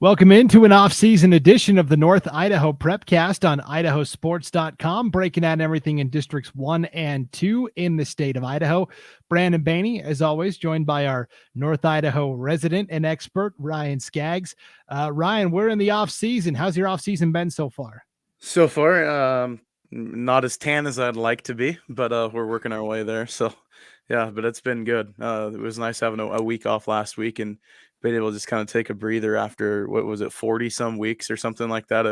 Welcome into an off-season edition of the North Idaho Prepcast on IdahoSports.com, breaking down everything in Districts 1 and 2 in the state of Idaho. Brandon Baney, as always, joined by our North Idaho resident and expert, Ryan Scaggs. Ryan, we're in the off-season. How's your off-season been so far? So far, not as tan as I'd like to be, but we're working our way there. So, yeah, but it's been good. It was nice having a week off last week and being able to just kind of take a breather after, what was it, 40 some weeks or something like that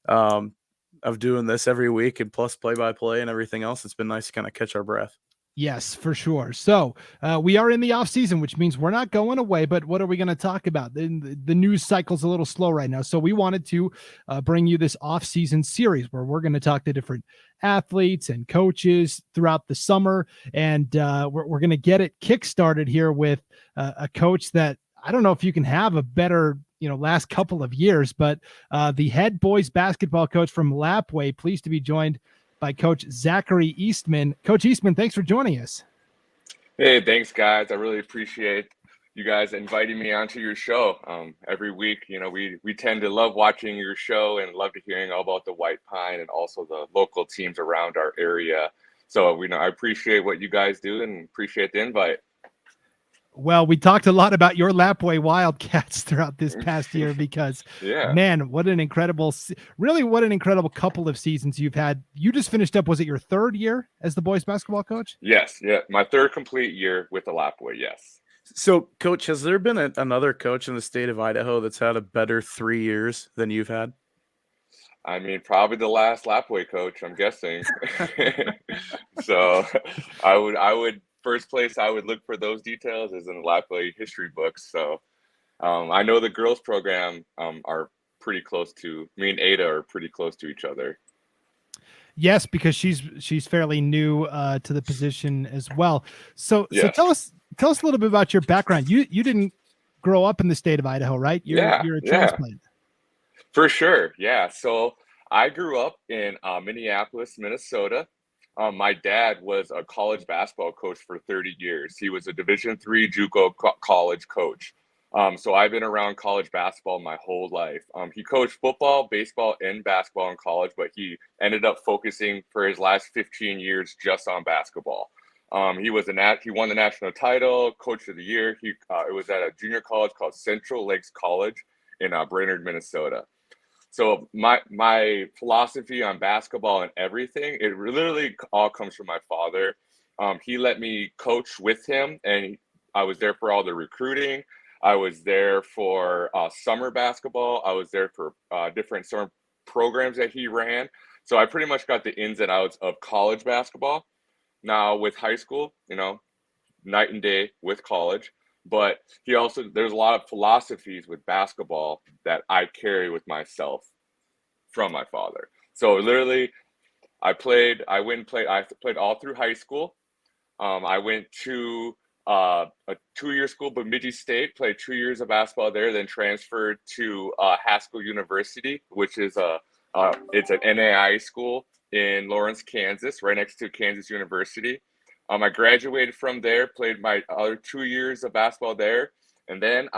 um, of doing this every week and plus play by play and everything else. It's been nice to kind of catch our breath. Yes, for sure. So we are in the off season, which means we're not going away. But what are we going to talk about? The news cycle's a little slow right now, so we wanted to bring you this off season series where we're going to talk to different athletes and coaches throughout the summer, and we're going to get it kickstarted here with a coach that I don't know if you can have a better last couple of years, but the head boys basketball coach from Lapwai, pleased to be joined by Coach Zachary Eastman. Coach Eastman, thanks for joining us. Hey, thanks, guys. I really appreciate you guys inviting me onto your show every week. We tend to love watching your show and love to hearing all about the White Pine and also the local teams around our area. So I appreciate what you guys do and appreciate the invite. Well, we talked a lot about your Lapwai Wildcats throughout this past year because, Yeah. man, what an incredible couple of seasons you've had. You just finished up, was it your third year as the boys basketball coach? Yes. Yeah. My third complete year with the Lapwai. Yes. So, Coach, has there been another coach in the state of Idaho that's had a better 3 years than you've had? I mean, probably the last Lapwai coach, I'm guessing. So I would first place I would look for those details is in the Lapwai history books. So I know the girls program are pretty close to me and Ada are pretty close to each other. Yes, because she's fairly new to the position as well. So Yes. tell us a little bit about your background. You didn't grow up in the state of Idaho, right? You're a transplant. For sure. Yeah. So I grew up in Minneapolis, Minnesota. My dad was a college basketball coach for 30 years. He was a Division III JUCO college coach. So I've been around college basketball my whole life. He coached football, baseball, and basketball in college, but he ended up focusing for his last 15 years just on basketball. He won the national title, coach of the year. It was at a junior college called Central Lakes College in Brainerd, Minnesota. So my philosophy on basketball and everything, it literally all comes from my father. He let me coach with him, and I was there for all the recruiting. I was there for summer basketball. I was there for different summer programs that he ran. So I pretty much got the ins and outs of college basketball. Now with high school, night and day with college. But there's a lot of philosophies with basketball that I carry with myself from my father. So literally, I played all through high school. I went to a 2-year school, Bemidji State, played 2 years of basketball there, then transferred to Haskell University, which is it's an NAI school in Lawrence, Kansas, right next to Kansas University. I graduated from there, played my other 2 years of basketball there, and then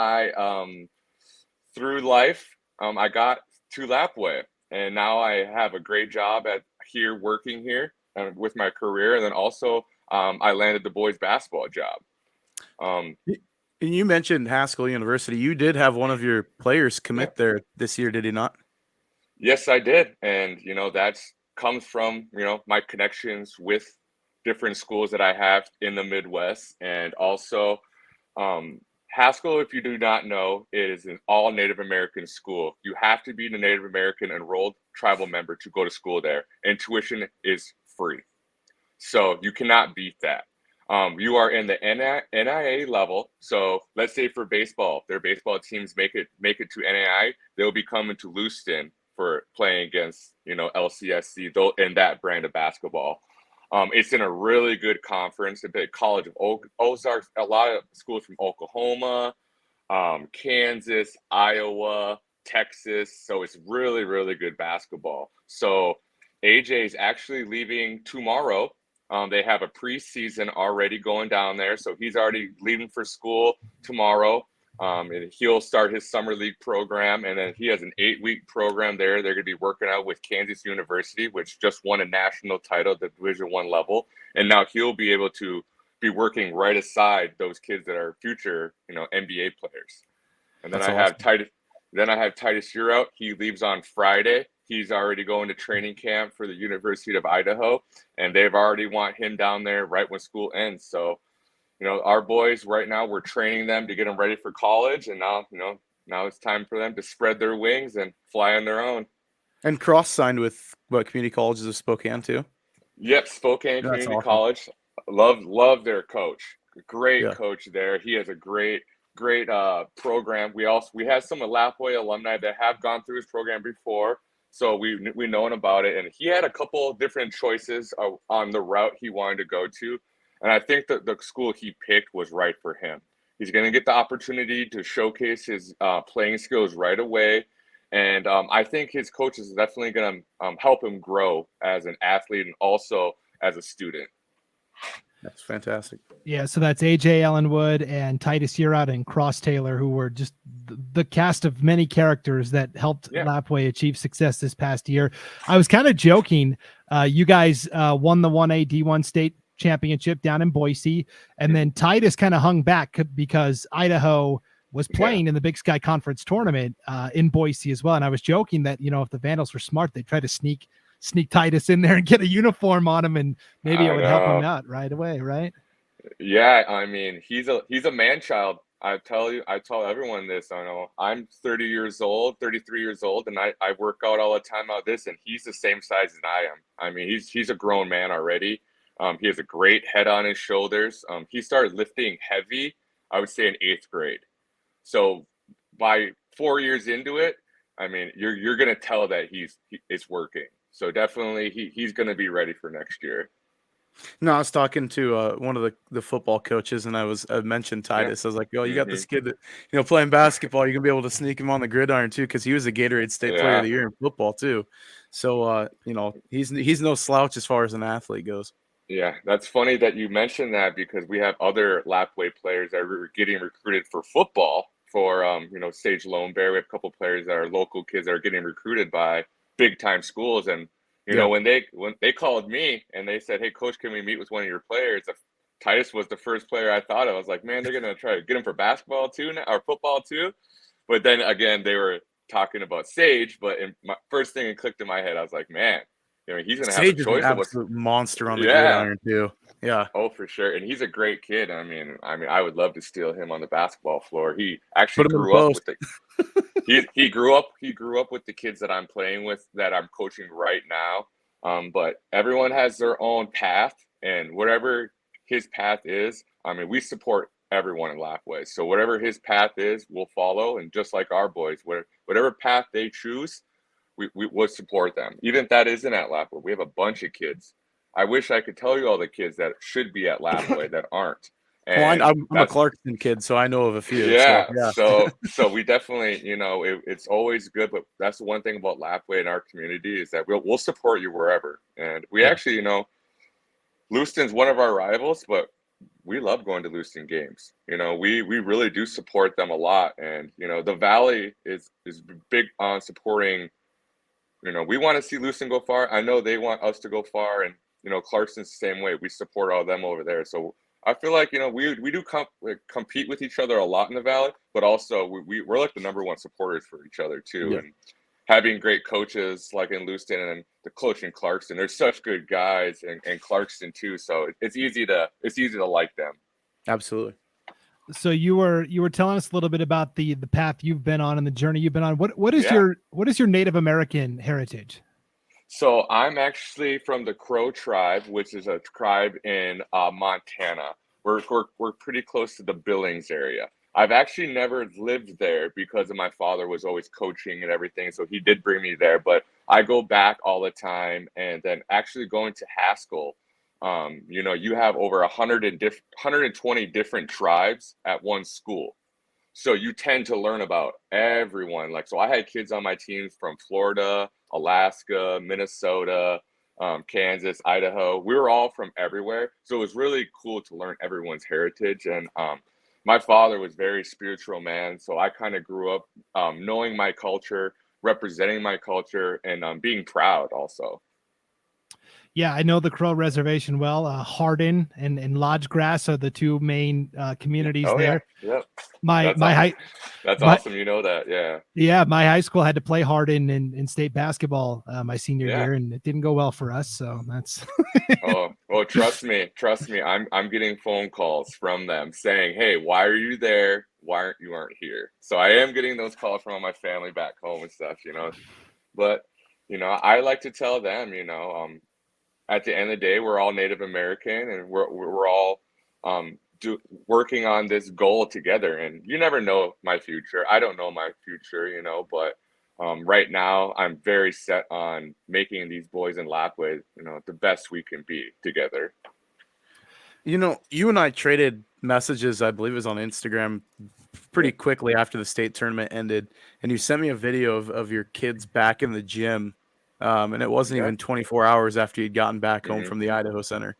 through life, I got to Lapwai, and now I have a great job working here with my career, and then also I landed the boys basketball job. You mentioned Haskell University. You did have one of your players commit there this year, did he not? Yes, I did, and that comes from my connections with different schools that I have in the Midwest, and also Haskell, if you do not know, is an all Native American school. You have to be a Native American enrolled tribal member to go to school there, and tuition is free. So you cannot beat that. You are in the NIA level. So let's say for baseball, if their baseball teams make it to NAI, they'll be coming to Lewiston for playing against LCSC in that brand of basketball. It's in a really good conference. The College of Ozarks, a lot of schools from Oklahoma, Kansas, Iowa, Texas. So it's really, really good basketball. So AJ is actually leaving tomorrow. They have a preseason already going down there. So he's already leaving for school tomorrow. And he'll start his summer league program, and then he has an 8-week program there. They're going to be working out with Kansas University, which just won a national title at the Division I level, and now he'll be able to be working right aside those kids that are future, NBA players. And then That's I awesome. have Titus. Then I have Titus Yearout. He leaves on Friday. He's already going to training camp for the University of Idaho, and they've already want him down there right when school ends. So, our boys right now, we're training them to get them ready for college, and now, now it's time for them to spread their wings and fly on their own. And Cross signed with community colleges of Spokane too. Yep, Spokane That's Community awesome. College. Love their coach. Great Yeah. coach there. He has a great program. We have some Lapwai alumni that have gone through his program before, so we known about it. And he had a couple different choices on the route he wanted to go to, and I think that the school he picked was right for him. He's going to get the opportunity to showcase his playing skills right away. And I think his coach is definitely going to help him grow as an athlete and also as a student. That's fantastic. Yeah, so that's AJ Ellenwood and Titus Yearout and Cross Taylor, who were just the cast of many characters that helped Lapwai achieve success this past year. I was kind of joking. You guys won the 1A D1 state championship down in Boise, and then Titus kind of hung back because Idaho was playing in the Big Sky Conference tournament in Boise as well. And I was joking that, if the Vandals were smart, they'd try to sneak Titus in there and get a uniform on him, and maybe it would help him out right away, right? Yeah, I mean, he's a man child. I tell everyone this. I know I'm 33 years old, and I work out all the time out this, and he's the same size as I am. I mean, he's a grown man already. He has a great head on his shoulders. He started lifting heavy, I would say, in 8th grade. So by 4 years into it, I mean, you're gonna tell that it's working. So definitely he's gonna be ready for next year. No, I was talking to one of the football coaches, and I mentioned Titus. I was like, "Oh, you got this kid that playing basketball. You're gonna be able to sneak him on the gridiron too, because he was a Gatorade State Player of the Year in football too. So he's no slouch as far as an athlete goes." Yeah, that's funny that you mentioned that, because we have other Lapwai players that are getting recruited for football for Sage Lone Bear. We have a couple players that are local kids that are getting recruited by big time schools, and when they called me and they said, "Hey, coach, can we meet with one of your players?" Titus was the first player I thought of. I was like, man, they're gonna try to get him for basketball too now, or football too. But then again, they were talking about Sage. But my first thing that clicked in my head, I was like, man, he's gonna have a choice. Sage is an absolute monster on the Yeah. gridiron too. Yeah. Oh, for sure. And he's a great kid. I mean, I would love to steal him on the basketball floor. He actually grew up with he grew up with the kids that I'm playing with, that I'm coaching right now. But everyone has their own path, and whatever his path is, I mean, we support everyone in Lapwai. So whatever his path is, we'll follow. And just like our boys, whatever path they choose, we will support them. Even if that isn't at Lapwai, we have a bunch of kids. I wish I could tell you all the kids that should be at Lapwai that aren't. And I'm a Clarkson kid, so I know of a few. Yeah. So we definitely, it's always good. But that's the one thing about Lapwai in our community, is that we'll support you wherever. And we actually, Lewiston's one of our rivals, but we love going to Lewiston games. We really do support them a lot. And, the Valley is big on supporting. We want to see Lewiston go far. I know they want us to go far. And, Clarkson's the same way. We support all them over there. So I feel like, we do compete with each other a lot in the Valley, but also we're like the number one supporters for each other too. Yeah. And having great coaches like in Lewiston and the coach in Clarkson, they're such good guys, and Clarkson too. So it's easy to like them. Absolutely. So you were telling us a little bit about the path you've been on and the journey you've been on. What is your Native American heritage? So I'm actually from the Crow tribe, which is a tribe in Montana. We're pretty close to the Billings area. I've actually never lived there because of my father was always coaching and everything, so he did bring me there. But I go back all the time, and then actually going to Haskell, you have over 120 different tribes at one school. So you tend to learn about everyone. So I had kids on my teams from Florida, Alaska, Minnesota, Kansas, Idaho. We were all from everywhere. So it was really cool to learn everyone's heritage. And my father was very spiritual man, so I kind of grew up knowing my culture, representing my culture, and being proud also. Yeah, I know the Crow Reservation well. Hardin and Lodge Grass are the two main communities Oh yeah, there. yep. My That's my awesome. high That's my awesome. You know that, yeah. Yeah, my high school had to play Hardin in state basketball my senior Yeah. year, and it didn't go well for us. So that's Oh, well, trust me. I'm getting phone calls from them saying, "Hey, why are you there? Why aren't here?" So I am getting those calls from all my family back home and stuff, you know. But I like to tell them, at the end of the day, we're all Native American, and we're all working on this goal together. And you never know my future. I don't know my future, but right now I'm very set on making these boys in Lapwai, the best we can be together. You and I traded messages, I believe it was on Instagram, pretty quickly after the state tournament ended, and you sent me a video of your kids back in the gym, and it wasn't Yeah. even 24 hours after you'd gotten back home Hmm. from the Idaho Center.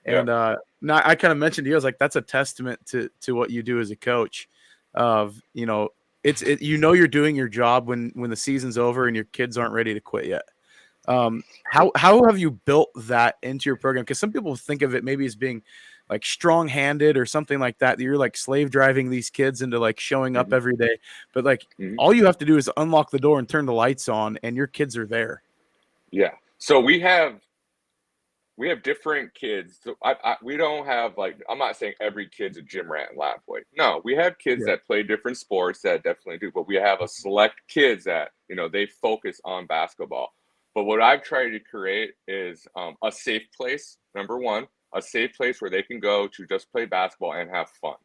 Yeah. And now I kind of mentioned to you, I was like, that's a testament to what you do as a coach. Of you're doing your job when the season's over and your kids aren't ready to quit yet. How have you built that into your program? Because some people think of it maybe as being like strong-handed or something like that. That you're like slave driving these kids into like showing up Hmm. every day, but like Hmm. all you have to do is unlock the door and turn the lights on, and your kids are there. Yeah. So we have different kids. So we don't have, like, I'm not saying every kid's a gym rat in Lapwai. No, we have kids Yeah. that play different sports that definitely do, but we have a select kids that, they focus on basketball. But what I've tried to create is a safe place, number one, a safe place where they can go to just play basketball and have fun.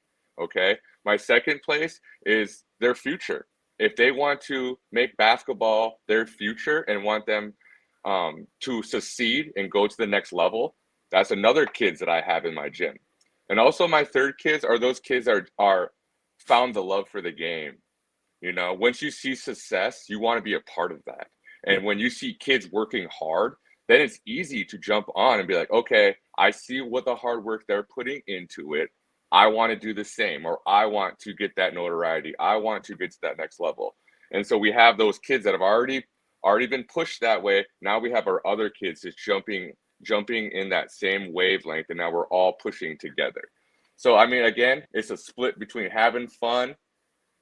Okay. My second place is their future. If they want to make basketball their future and want them to succeed and go to the next level, that's another kids that I have in my gym. And also my third kids are those kids that are found the love for the game. Once you see success, you want to be a part of that. And when you see kids working hard, then it's easy to jump on and be like, okay, I see what the hard work they're putting into it. I want to do the same, or I want to get that notoriety. I want to get to that next level. And so we have those kids that have already been pushed that way. Now we have our other kids just jumping in that same wavelength, and now we're all pushing together. So I mean, again, it's a split between having fun,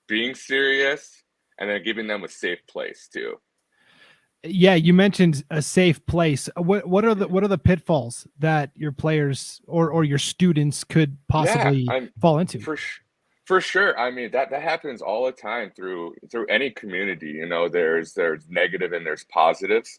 being serious, and then giving them a safe place too. yeah. You mentioned a safe place. What are the pitfalls that your players or your students could Yeah, possibly I'm fall into? for sure. I mean, that happens all the time through any community. There's negative and there's positives.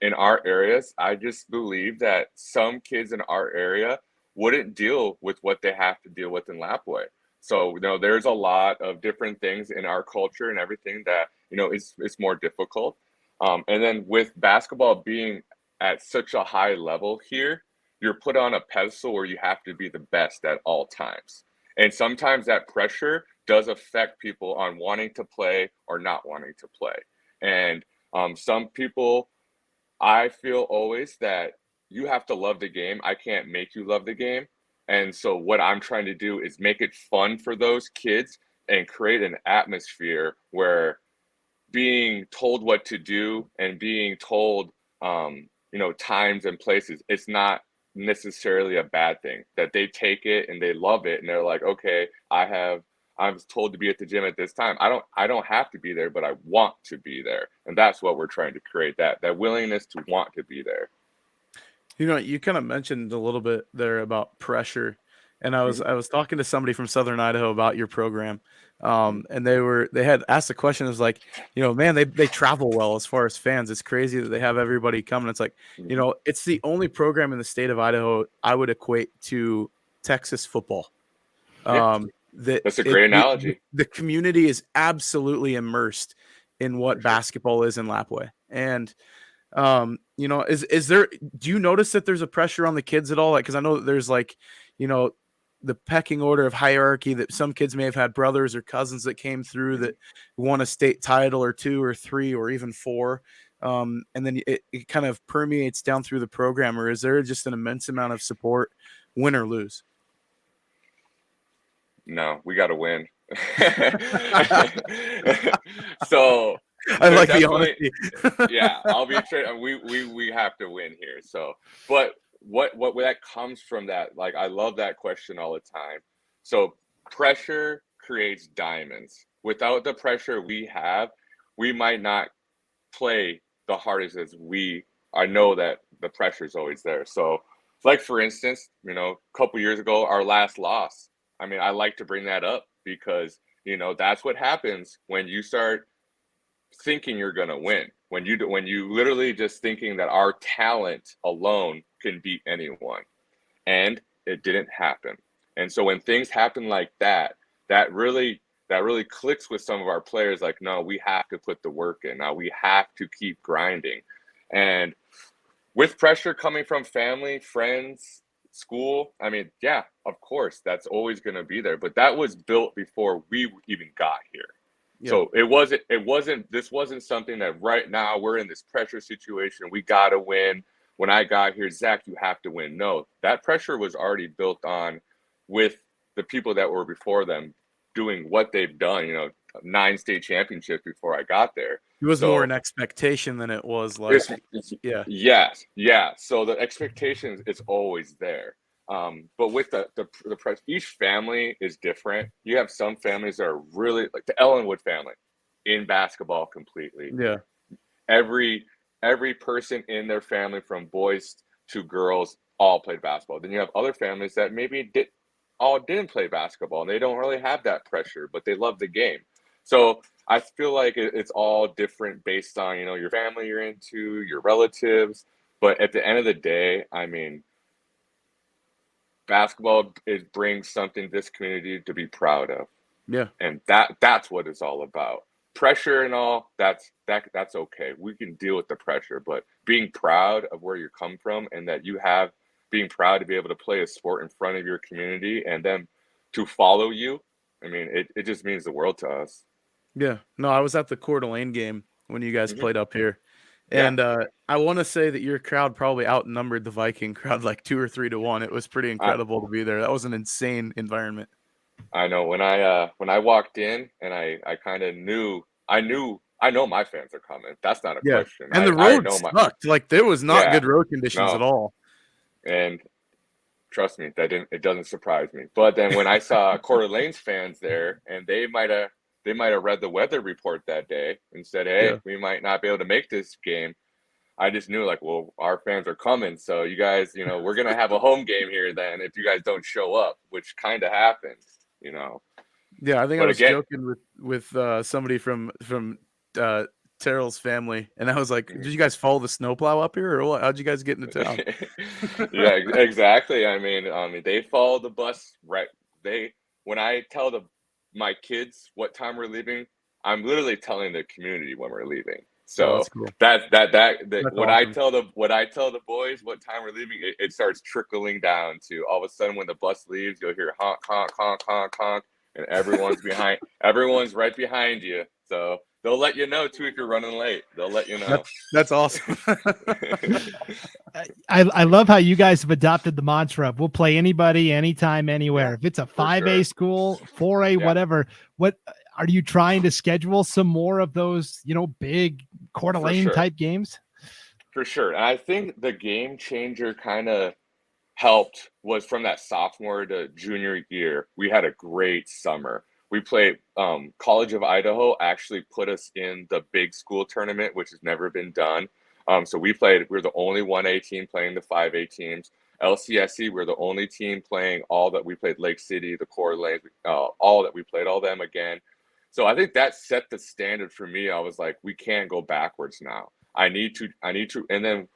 In our areas, I just believe that some kids in our area wouldn't deal with what they have to deal with in Lapwai. So there's a lot of different things in our culture and everything that is more difficult. And then with basketball being at such a high level here, you're put on a pedestal where you have to be the best at all times. And sometimes that pressure does affect people on wanting to play or not wanting to play. And some people, I feel always that you have to love the game. I can't make you love the game. And so what I'm trying to do is make it fun for those kids and create an atmosphere where being told what to do and being told times and places, it's not necessarily a bad thing. That they take it and they love it and they're like, okay, I was told to be at the gym at this time. I don't have to be there, but I want to be there. And that's what we're trying to create, that willingness to want to be there. You kind of mentioned a little bit there about pressure, and I was Mhm. I was talking to somebody from Southern Idaho about your program, Mhm. and they had asked the question. It was like, man, they travel well as far as fans. It's crazy that they have everybody coming. It's like, Mhm. it's the only program in the state of Idaho I would equate to Texas football. Yeah, That that's a it great the, analogy. the community is absolutely immersed in For what sure. basketball is in Lapwai, and is there, do you notice that there's a pressure on the kids at all? Like, cause I know that there's like, you know, the pecking order of hierarchy that some kids may have had brothers or cousins that came through Mhm. that won a state title or two or three or even four. And then it kind of permeates down through the program, or is there just an immense amount of support, win or lose? No, we got to win. So I like the definitely, honesty. yeah, I'll be straight. We have to win here. So, but what that comes from that? Like, I love that question all the time. So pressure creates diamonds. Without the pressure we have, we might not play the hardest as we. I know that the pressure is always there. So, like for instance, a couple years ago, our last loss. I mean, I like to bring that up because that's what happens when you start thinking you're going to win. When you literally just thinking that our talent alone can beat anyone, and it didn't happen. And so when things happen like that, that really clicks with some of our players. Like, no, we have to put the work in. Now we have to keep grinding, and with pressure coming from family, friends, school, I mean, yeah, of course, that's always going to be there. But that was built before we even got here. Yeah. So this wasn't something that right now we're in this pressure situation. We got to win. When I got here, Zach, you have to win. No, that pressure was already built on with the people that were before them doing what they've done, 9 state championships before I got there. It was more an expectation than it was like, yeah. Yes. Yeah. So the expectations, it's always there. But with the press, each family is different. You have some families that are really like the Ellenwood family in basketball completely. Yeah. Every person in their family, from boys to girls, all played basketball. Then you have other families that maybe didn't play basketball, and they don't really have that pressure, but they love the game. So I feel like it's all different based on, your family you're into, your relatives. But at the end of the day, I mean, basketball brings something to this community to be proud of. Yeah. And that's what it's all about. Pressure and all, that's okay. We can deal with the pressure, but being proud of where you come from and that being proud to be able to play a sport in front of your community and them to follow you, I mean, it just means the world to us. Yeah. No, I was at the Coeur d'Alene game when you guys played up here. Yeah. And I want to say that your crowd probably outnumbered the Viking crowd like 2 or 3 to 1. It was pretty incredible to be there. That was an insane environment. I know when I walked in and I kind of I know my fans are coming. That's not a question. And the road sucked. Like, there was not good road conditions at all. And trust me, it doesn't surprise me. But then when I saw Coeur d'Alene's fans there, and they might have read the weather report that day and said, hey, we might not be able to make this game. I just knew, like, well, our fans are coming. So you guys, we're going to have a home game here then if you guys don't show up, which kind of happened, Yeah, I think I was joking with somebody from Terrell's family, and I was like, did you guys follow the snowplow up here, or what? How'd you guys get into town? Yeah, exactly. I mean, they follow the bus, right? When I tell my kids what time we're leaving, I'm literally telling the community when we're leaving. So that's cool. That's awesome. I tell the boys what time we're leaving, it starts trickling down to all of a sudden when the bus leaves, you'll hear honk, honk, honk, honk, honk, and everyone's right behind you. So they'll let you know too if you're running late. They'll let you know. That's awesome. I love how you guys have adopted the mantra of we'll play anybody, anytime, anywhere. If it's a 5A school, 4A, whatever. What are you trying to schedule some more of those, big Coeur d'Alene type games? For sure. And I think the game changer kind of helped was from that sophomore to junior year. We had a great summer. We played College of Idaho actually put us in the big school tournament, which has never been done. So we're the only 1A team playing the 5A teams. LCSC, we're the only team playing all that. We played Lake City, the Coeur d'Alene, all that we played, all them again. So I think that set the standard for me. I was like, we can't go backwards now. I need to. And then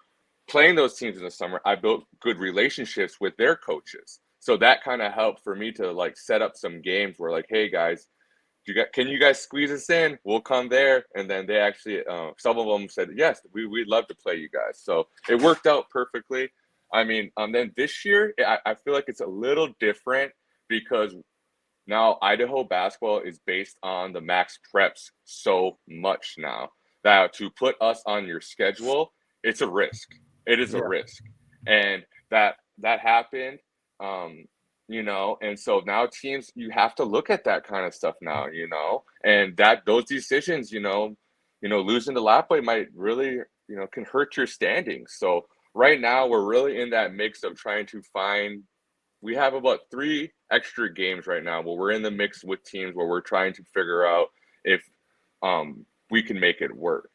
playing those teams in the summer, I built good relationships with their coaches. So that kind of helped for me to like set up some games where like, hey guys, can you guys squeeze us in? We'll come there. And then they actually, some of them said, yes, we'd love to play you guys. So it worked out perfectly. I mean, then this year, I feel like it's a little different because now Idaho basketball is based on the max preps so much now that to put us on your schedule, it's a risk. It is a risk. And that happened. and so now teams, you have to look at that kind of stuff now, and that those decisions, losing to Lapwai might really, can hurt your standings. So right now we're really in that mix of trying to find, we have about 3 extra games right now where we're in the mix with teams where we're trying to figure out if we can make it work.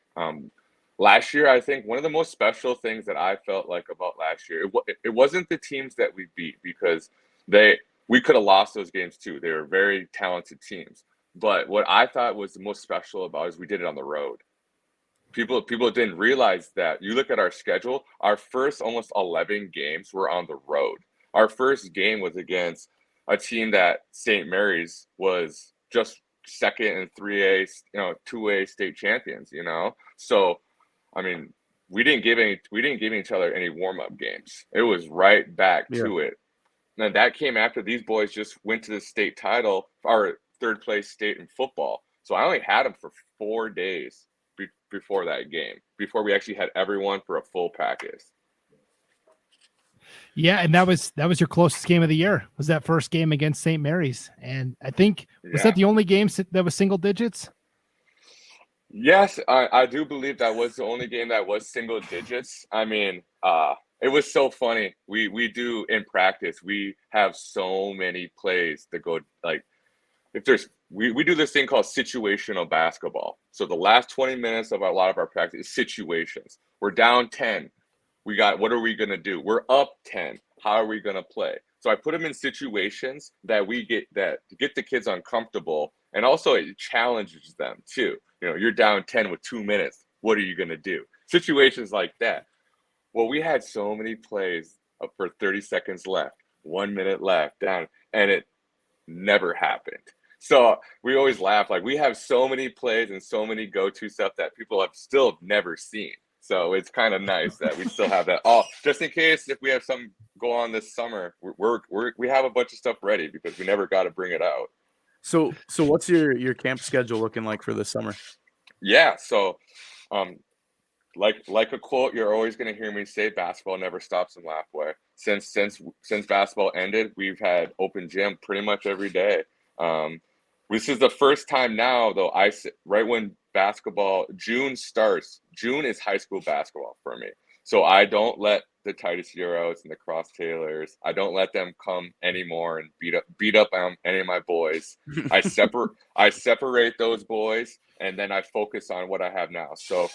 Last year, I think one of the most special things that I felt like about last year, it wasn't the teams that we beat, because we could have lost those games too. They were very talented teams. But what I thought was the most special about it is we did it on the road. People didn't realize that. You look at our schedule, our first almost 11 games were on the road. Our first game was against a team that St. Mary's was just second in 3A, 2A state champions, So, I mean, we didn't give each other any warm-up games. It was right back to it. And that came after these boys just went to the state title, our third place state in football. So I only had them for 4 days before that game, before we actually had everyone for a full practice. Yeah, and that was your closest game of the year, was that first game against St. Mary's. And I think, was that the only game that was single digits? Yes, I do believe that was the only game that was single digits. I mean, it was so funny. We do in practice, we have so many plays that go, like, if there's, we do this thing called situational basketball. So the last 20 minutes of a lot of our practice is situations. We're down 10. What are we going to do? We're up 10. How are we going to play? So I put them in situations that get the kids uncomfortable, and also it challenges them too. You're down 10 with 2 minutes. What are you going to do? Situations like that. Well, we had so many plays for 30 seconds left, 1 minute left, down, and it never happened. So we always laugh, like, we have so many plays and so many go-to stuff that people have still never seen. So it's kind of nice that we still have that. Oh, just in case if we have some go on this summer, we have a bunch of stuff ready because we never got to bring it out. So what's your camp schedule looking like for this summer? Yeah, so like a quote you're always going to hear me say, basketball never stops in Lapwai. Since basketball ended, we've had open gym pretty much every day. This is the first time now, though, right when June starts, June is high school basketball for me. So I don't let the Titus Euros and the Cross Taylors, I don't let them come anymore and beat up on any of my boys. I separate those boys, and then I focus on what I have now. So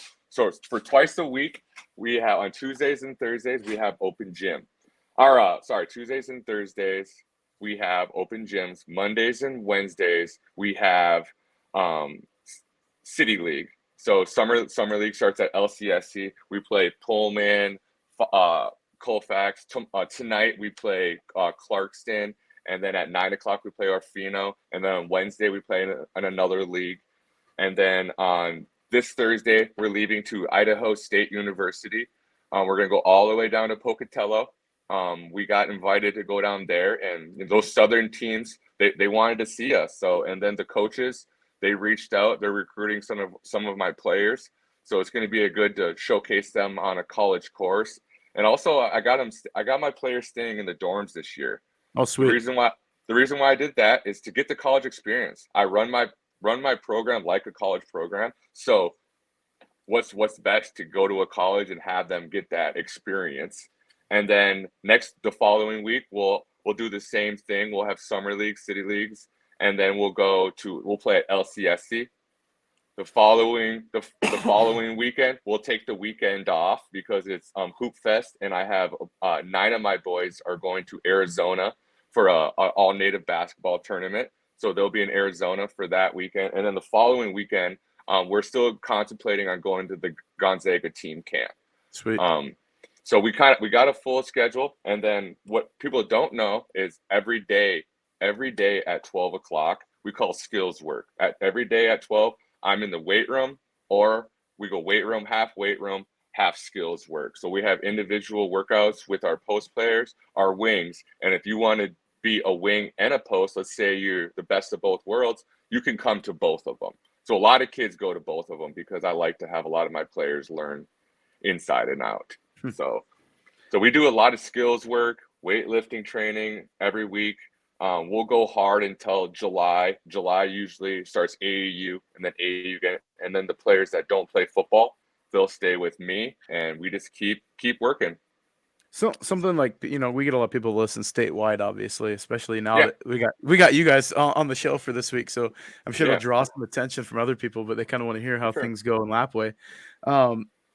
for twice a week, we have on Tuesdays and Thursdays, we have open gym. Tuesdays and Thursdays, we have open gyms. Mondays and Wednesdays, we have City League. So summer league starts at LCSC. We play Pullman, Colfax. Tonight we play Clarkston, and then at 9 o'clock we play Orfino, and then on Wednesday we play in another league, and then on this Thursday we're leaving to Idaho State University. We're gonna go all the way down to Pocatello. We got invited to go down there, and those southern teams, they wanted to see us. So, and then the coaches, they reached out. They're recruiting some of my players. So it's going to be good to showcase them on a college course. And also, I got my players staying in the dorms this year. Oh, sweet. The reason why I did that is to get the college experience. I run my program like a college program. So what's best to go to a college and have them get that experience. And then the following week, we'll do the same thing. We'll have summer leagues, city leagues, and then we'll play at LCSC. The following weekend, we'll take the weekend off because it's Hoop Fest, and I have 9 of my boys are going to Arizona for a all native basketball tournament. So they'll be in Arizona for that weekend, and then the following weekend, we're still contemplating on going to the Gonzaga team camp. Sweet. So we got a full schedule, and then what people don't know is every day at 12 o'clock, we call skills work. Every day at 12, I'm in the weight room, or we go weight room, half skills work. So we have individual workouts with our post players, our wings, and if you want to be a wing and a post, let's say you're the best of both worlds, you can come to both of them. So a lot of kids go to both of them because I like to have a lot of my players learn inside and out. So we do a lot of skills work. weightlifting training every week. We'll go hard until July. July usually starts AAU and then AAU again. And then the players that don't play football, they'll stay with me, and we just keep working. So something like, we get a lot of people listen statewide, obviously, especially now Yeah. that we got you guys on the show for this week. So I'm sure it'll Yeah. draw some attention from other people, but they kind of want to hear how Sure. things go in Lapwai.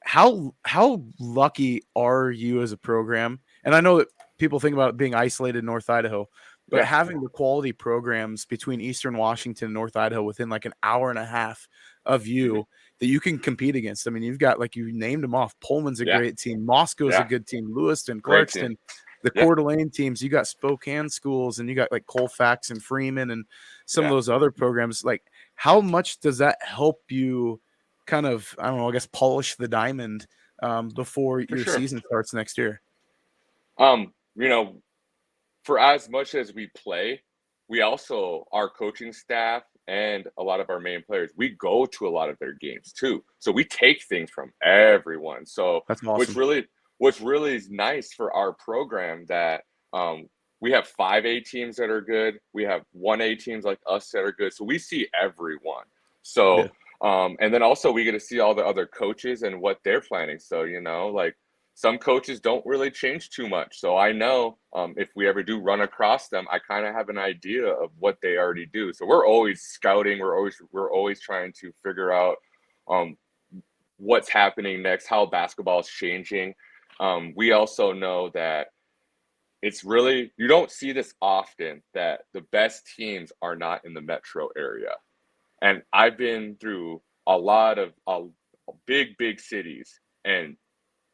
How lucky are you as a program? And I know that people think about being isolated in North Idaho, but Yeah. having the quality programs between Eastern Washington and North Idaho within like an hour and a half of you that you can compete against. I mean, you've got, like you named them off, Pullman's a Yeah. great team, Moscow's Yeah. a good team, Lewiston, Great team. Clarkston, the Yeah. Coeur d'Alene teams. You got Spokane schools, and you got like Colfax and Freeman and some of Yeah. those other programs. Like, how much does that help you kind of, I don't know, I guess polish the diamond before For your sure. season starts next year? For as much as we play, we also, our coaching staff and a lot of our main players, we go to a lot of their games too. So we take things from everyone. So That's awesome. what's really nice for our program that we have 5A teams that are good. We have 1A teams like us that are good. So we see everyone. So and then also we get to see all the other coaches and what they're planning. So, like some coaches don't really change too much. So I know if we ever do run across them, I kind of have an idea of what they already do. So we're always scouting. We're always trying to figure out what's happening next, how basketball is changing. We also know that it's really, you don't see this often, that the best teams are not in the metro area. And I've been through a lot of big cities, and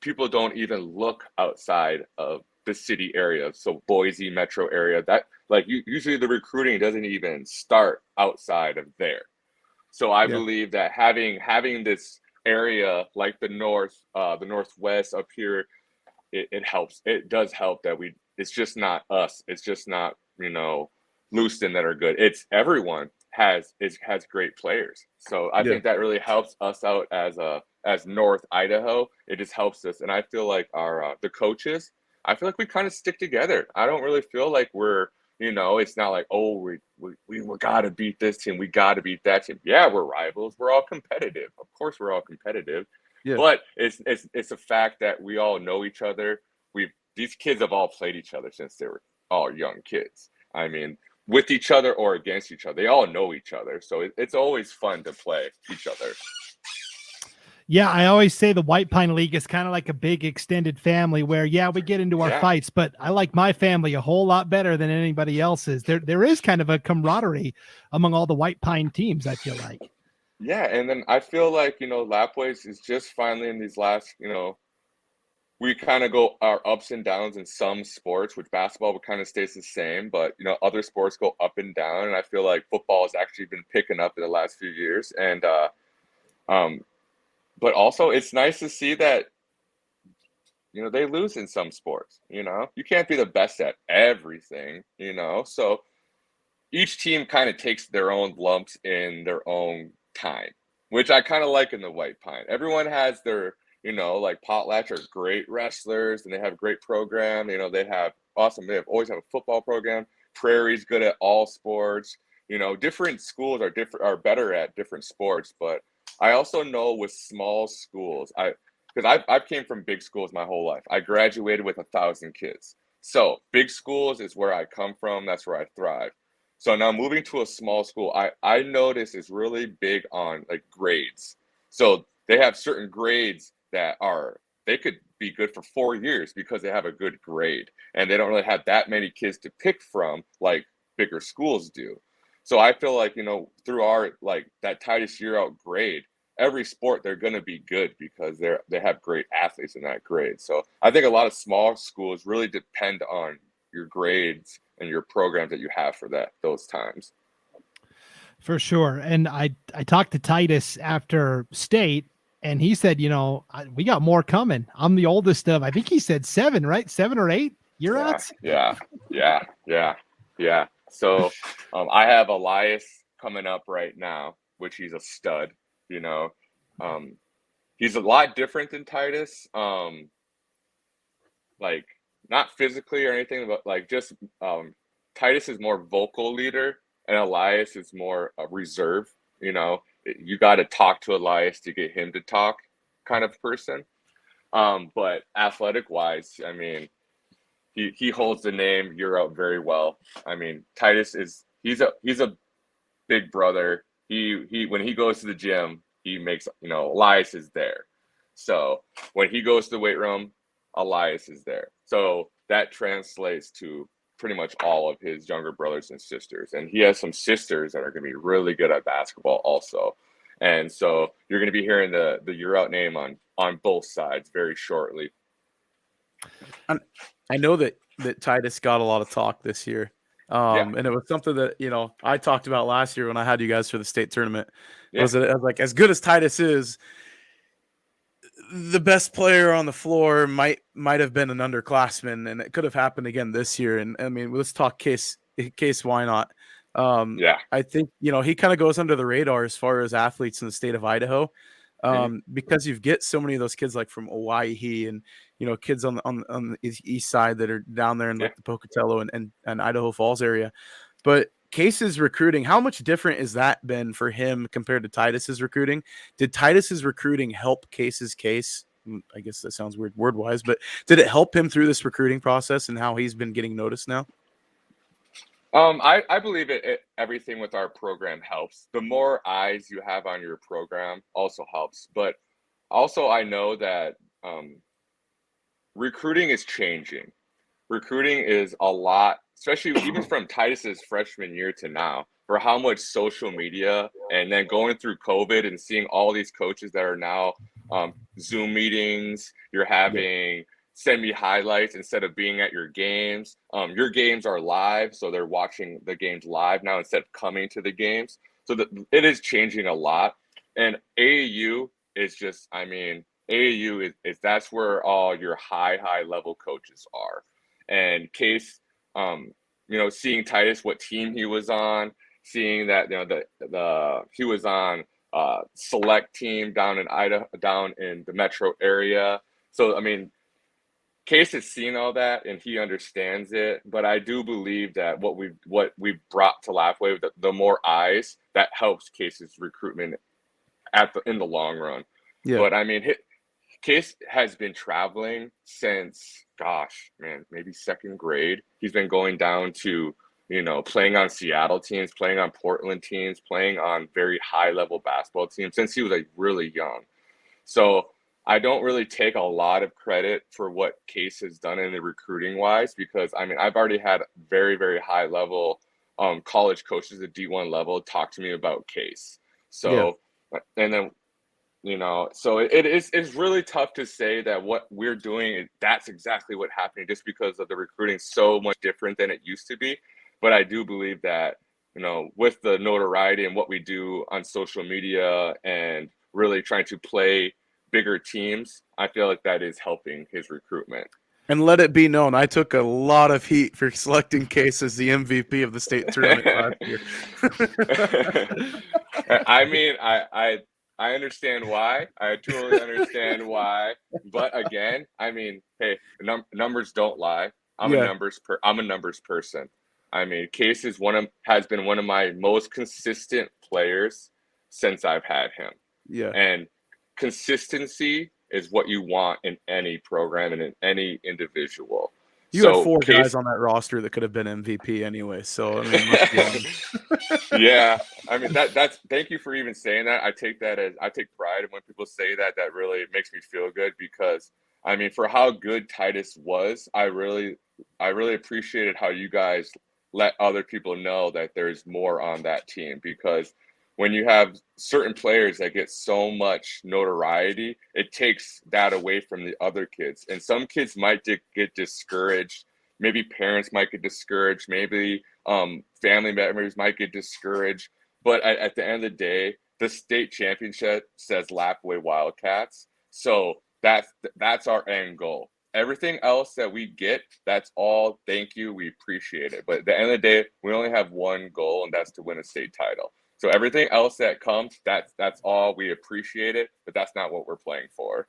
people don't even look outside of the city area. So Boise metro area, that usually the recruiting doesn't even start outside of there. So I believe that having this area like the Northwest up here, it helps. It does help that it's just not us. It's just not, Lewiston that are good. It's everyone has great players. So I think that really helps us out as North Idaho. It just helps us. And I feel like the coaches, I feel like we kind of stick together. I don't really feel like we're, it's not like, oh, we got to beat this team. We got to beat that team. Yeah, we're rivals. We're all competitive. Of course, we're all competitive. Yeah. But it's a fact that we all know each other. These kids have all played each other since they were all young kids. I mean, with each other or against each other. They all know each other. So it's always fun to play each other. Yeah, I always say the White Pine League is kind of like a big extended family where, we get into our fights, but I like my family a whole lot better than anybody else's. There is kind of a camaraderie among all the White Pine teams, I feel like. Yeah, and then I feel like, Lapwai is just finally in these last, we kind of go our ups and downs in some sports, which basketball kind of stays the same, but other sports go up and down. And I feel like football has actually been picking up in the last few years. And but also it's nice to see that they lose in some sports. You can't be the best at everything. So each team kind of takes their own lumps in their own time, which I kind of like in the White Pine. Everyone has their like Potlatch are great wrestlers and they have a great program. They have awesome. They always have a football program. Prairie's good at all sports. Different schools are better at different sports. But I also know with small schools, because I've came from big schools my whole life. I graduated with 1,000 kids. So big schools is where I come from. That's where I thrive. So now moving to a small school, I notice is really big on like grades. So they have certain grades that they could be good for 4 years because they have a good grade, and they don't really have that many kids to pick from like bigger schools do. So I feel like, through our like that tightest year out grade, every sport they're going to be good because they have great athletes in that grade. So I think a lot of small schools really depend on your grades and your programs that you have for those times. For sure. And I talked to Titus after state, and he said, we got more coming. I'm the oldest of, I think he said 7, right? 7 or 8 year outs. Yeah. So I have Elias coming up right now, which he's a stud. He's a lot different than Titus. not physically or anything, but like just Titus is more vocal leader and Elias is more reserve. You know, you got to talk to Elias to get him to talk, kind of person. But athletic wise, I mean, he holds the name Euro very well. I mean, Titus is he's a big brother. He when he goes to the gym, he makes, you know, Elias is there. So when he goes to the weight room, Elias is there. So that translates to pretty much all of his younger brothers and sisters. And he has some sisters that are going to be really good at basketball also. And so you're going to be hearing the Year Out name on both sides very shortly. I know that Titus got a lot of talk this year. And it was something that, you know, I talked about last year when I had you guys for the state tournament. I was like, as good as Titus is, the best player on the floor might have been an underclassman, and it could have happened again this year. And I mean, let's talk case why not? I think, you know, he kind of goes under the radar as far as athletes in the state of Idaho, because you get so many of those kids like from Hawaii and, you know, kids on the east side that are down there in like the Pocatello and Idaho Falls area. But Case's recruiting, how much different has that been for him compared to Titus's recruiting? Did Titus's recruiting help Case's case? I guess that sounds weird word-wise, but did it help him through this recruiting process and how he's been getting noticed now? I believe everything with our program helps. The more eyes you have on your program also helps. But also I know that recruiting is changing. Recruiting is a lot, especially even from Titus's freshman year to now, for how much social media and then going through COVID and seeing all these coaches that are now Zoom meetings, you're having send me highlights instead of being at your games. Your games are live, so they're watching the games live now instead of coming to the games. So it is changing a lot. And AAU is just, I mean, AAU is that's where all your high level coaches are. And Case, you know, seeing Titus, what team he was on, seeing that, you know, he was on select team down in Idaho, down in the metro area. So I mean, Case has seen all that and he understands it. But I do believe that what we've brought to Lapwai, the more eyes, that helps Case's recruitment in the long run. Yeah. But I mean, Case has been traveling since, gosh, man, maybe second grade. He's been going down to, you know, playing on Seattle teams, playing on Portland teams, playing on very high-level basketball teams since he was like really young. So I don't really take a lot of credit for what Case has done in the recruiting-wise because, I mean, I've already had very, very high-level college coaches at D1 level talk to me about Case. So, and then, you know, so it's really tough to say that what we're doing, that's exactly what happened just because of the recruiting so much different than it used to be. But I do believe that, you know, with the notoriety and what we do on social media and really trying to play bigger teams, I feel like that is helping his recruitment. And let it be known, I took a lot of heat for selecting Case as the MVP of the state tournament last year. I mean, I understand why. I totally understand why. But again, I mean, hey, numbers don't lie. I'm a numbers person. I mean, Case has been one of my most consistent players since I've had him. Yeah. And consistency is what you want in any program and in any individual. You had 4 guys on that roster that could have been MVP anyway. So I mean, let's be honest. Yeah, I mean that's. Thank you for even saying that. I take pride in when people say that. That really makes me feel good because I mean, for how good Titus was, I really appreciated how you guys let other people know that there's more on that team because when you have certain players that get so much notoriety, it takes that away from the other kids. And some kids might get discouraged. Maybe parents might get discouraged. Maybe family members might get discouraged. But at the end of the day, the state championship says Lapwai Wildcats. So that's our end goal. Everything else that we get, that's all. Thank you. We appreciate it. But at the end of the day, we only have one goal, and that's to win a state title. So everything else that comes, that's all. We appreciate it, but that's not what we're playing for.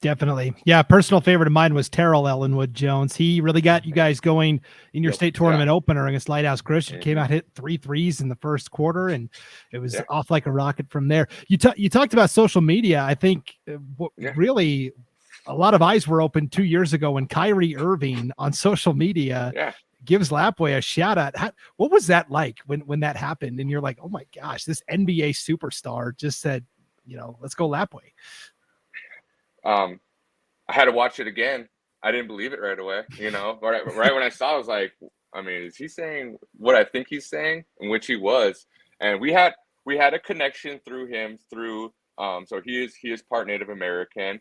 Definitely. Yeah. Personal favorite of mine was Terrell Ellenwood Jones. He really got you guys going in your state tournament opener against Lighthouse Christian. Came out, hit 3 threes in the first quarter, and it was off like a rocket from there. You talked about social media. I think really a lot of eyes were open 2 years ago when Kyrie Irving on social media gives Lapwai a shout out. What was that like when that happened? And you're like, oh my gosh, this NBA superstar just said, let's go Lapwai. I had to watch it again. I didn't believe it right away. Right when I saw it, I was like, I mean, is he saying what I think he's saying? In which he was. And we had a connection through him so he is part Native American.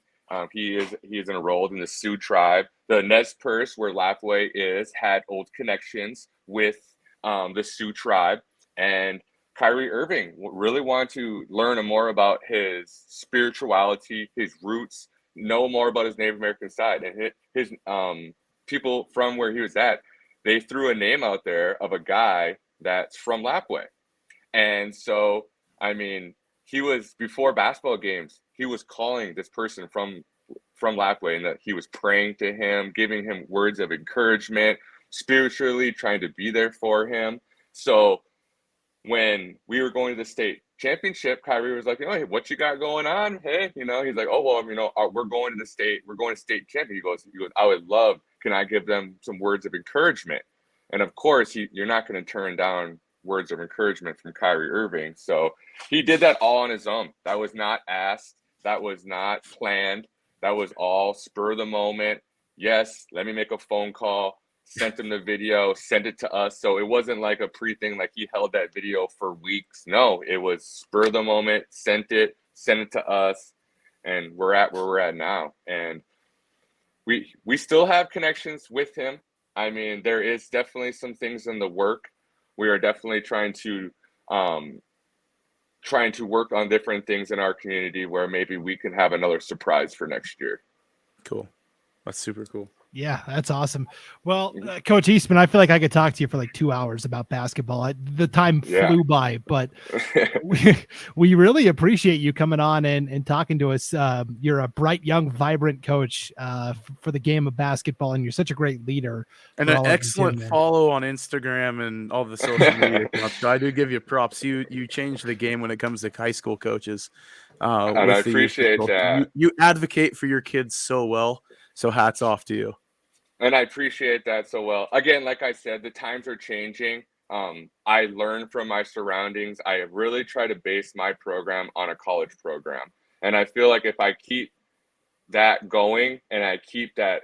He is enrolled in the Sioux tribe. The Nez Perce, where Lapwai is, had old connections with the Sioux tribe. And Kyrie Irving really wanted to learn more about his spirituality, his roots, know more about his Native American side. And his people from where he was at, they threw a name out there of a guy that's from Lapwai. And so, I mean, he was, before basketball games, he was calling this person from Lapwai, and that he was praying to him, giving him words of encouragement, spiritually trying to be there for him. So when we were going to the state championship, Kyrie was like, hey, what you got going on? Hey, he's like, oh, well, we're going to state champion. He goes, I would love, can I give them some words of encouragement? And of course, you're not going to turn down words of encouragement from Kyrie Irving. So he did that all on his own. That was not asked. That was not planned. That was all spur of the moment. Yes, let me make a phone call. Sent him the video, sent it to us. So it wasn't like a pre-thing, like he held that video for weeks. No, it was spur of the moment, sent it to us, and we're at where we're at now. And we still have connections with him. I mean, there is definitely some things in the work. We are definitely trying to work on different things in our community where maybe we can have another surprise for next year. Cool. That's super cool. Yeah, that's awesome. Well, Coach Eastman, I feel like I could talk to you for like 2 hours about basketball. The time flew by, but we really appreciate you coming on and talking to us. You're a bright, young, vibrant coach for the game of basketball, and you're such a great leader. And an excellent follow on Instagram and all the social media accounts. So I do give you props. You changed the game when it comes to high school coaches. And I appreciate that. You advocate for your kids so well. So hats off to you. And I appreciate that so well. Again, like I said, the times are changing. I learn from my surroundings. I really try to base my program on a college program. And I feel like if I keep that going and I keep that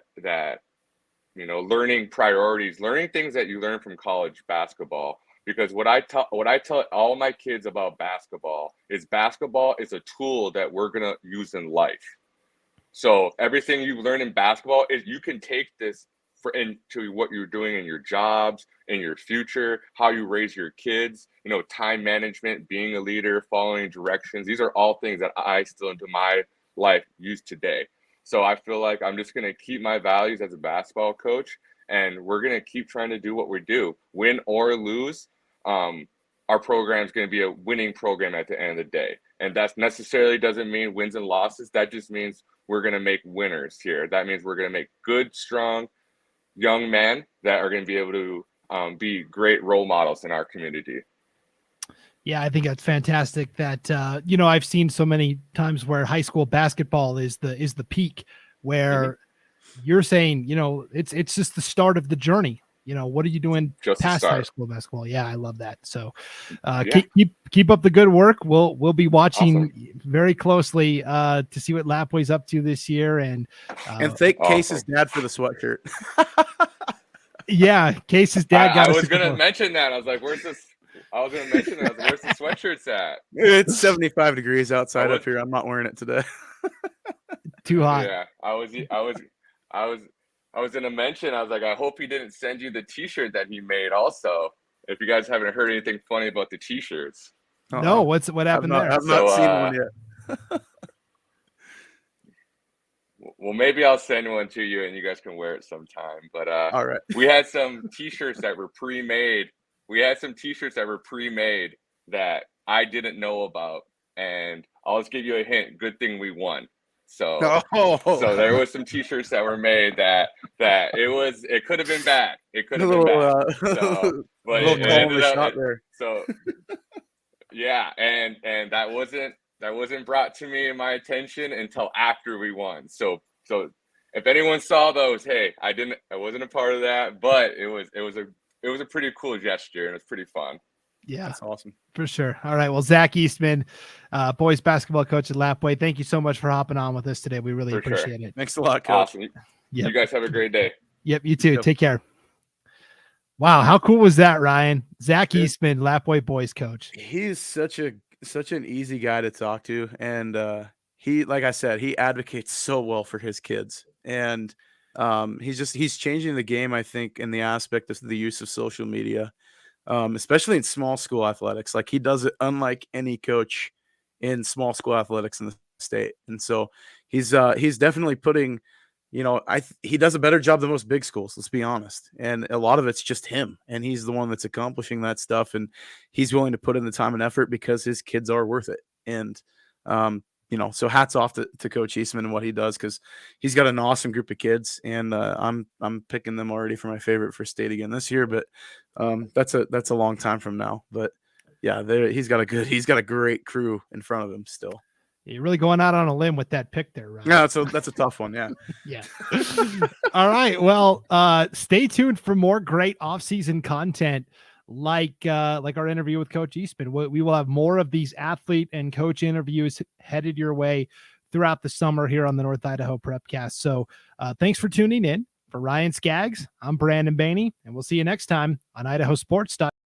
learning priorities, learning things that you learn from college basketball, because what I tell all my kids about basketball is a tool that we're going to use in life. So everything you learn in basketball is you can take this into what you're doing in your jobs, in your future, how you raise your kids, time management, being a leader, following directions. These are all things that I still into my life use today. So I feel like I'm just going to keep my values as a basketball coach, and we're going to keep trying to do what we do, win or lose. Our program is going to be a winning program at the end of the day. And that necessarily doesn't mean wins and losses. That just means we're going to make winners here. That means we're going to make good, strong, young men that are going to be able to be great role models in our community. Yeah, I think that's fantastic that, I've seen so many times where high school basketball is the peak, where you're saying, it's just the start of the journey. What are you doing past high school basketball? Yeah, I love that. So keep up the good work. We'll be watching very closely to see what Lapwai's up to this year. And thank Case's dad for the sweatshirt. Yeah, Case's dad got I was going to mention that. I was like, where's this? I was going to mention that. Where's the sweatshirts at? It's 75 degrees outside up here. I'm not wearing it today. Too hot. Yeah, I was going to mention, I was like, I hope he didn't send you the t-shirt that he made also. If you guys haven't heard anything funny about the t-shirts. No, what happened there? I've not seen one yet. Well, maybe I'll send one to you and you guys can wear it sometime. But all right. We had some t-shirts that were pre-made. That I didn't know about. And I'll just give you a hint. Good thing we won. So so there was some t-shirts that were made that it could have been bad. It could have been bad. So, but it ended up so yeah, and that wasn't brought to me in my attention until after we won. So if anyone saw those, hey, I wasn't a part of that, but it was a pretty cool gesture and it's pretty fun. Yeah, that's awesome for sure. All right, well, Zach Eastman, boys basketball coach at Lapwai, thank you so much for hopping on with us today. We really appreciate it. Thanks a lot, Coach. Awesome. You guys have a great day. Yep, you too. Take care. Wow, how cool was that, Ryan? Zach Eastman, Lapwai boys coach. He's such an easy guy to talk to, and he, like I said, he advocates so well for his kids, and he's changing the game, I think, in the aspect of the use of social media, especially in small school athletics. Like, he does it unlike any coach in small school athletics in the state, and so he's definitely putting. He does a better job than most big schools, let's be honest. And a lot of it's just him. And he's the one that's accomplishing that stuff. And he's willing to put in the time and effort because his kids are worth it. And, so hats off to Coach Eastman and what he does, because he's got an awesome group of kids. And I'm picking them already for my favorite for state again this year. But that's a long time from now. But yeah, he's got a great crew in front of him still. You're really going out on a limb with that pick there, right? Yeah, that's a tough one. Yeah. Yeah. All right. Well, stay tuned for more great off-season content like our interview with Coach Eastman. We will have more of these athlete and coach interviews headed your way throughout the summer here on the North Idaho Prepcast. So thanks for tuning in. For Ryan Scaggs, I'm Brandon Baney, and we'll see you next time on IdahoSports.com.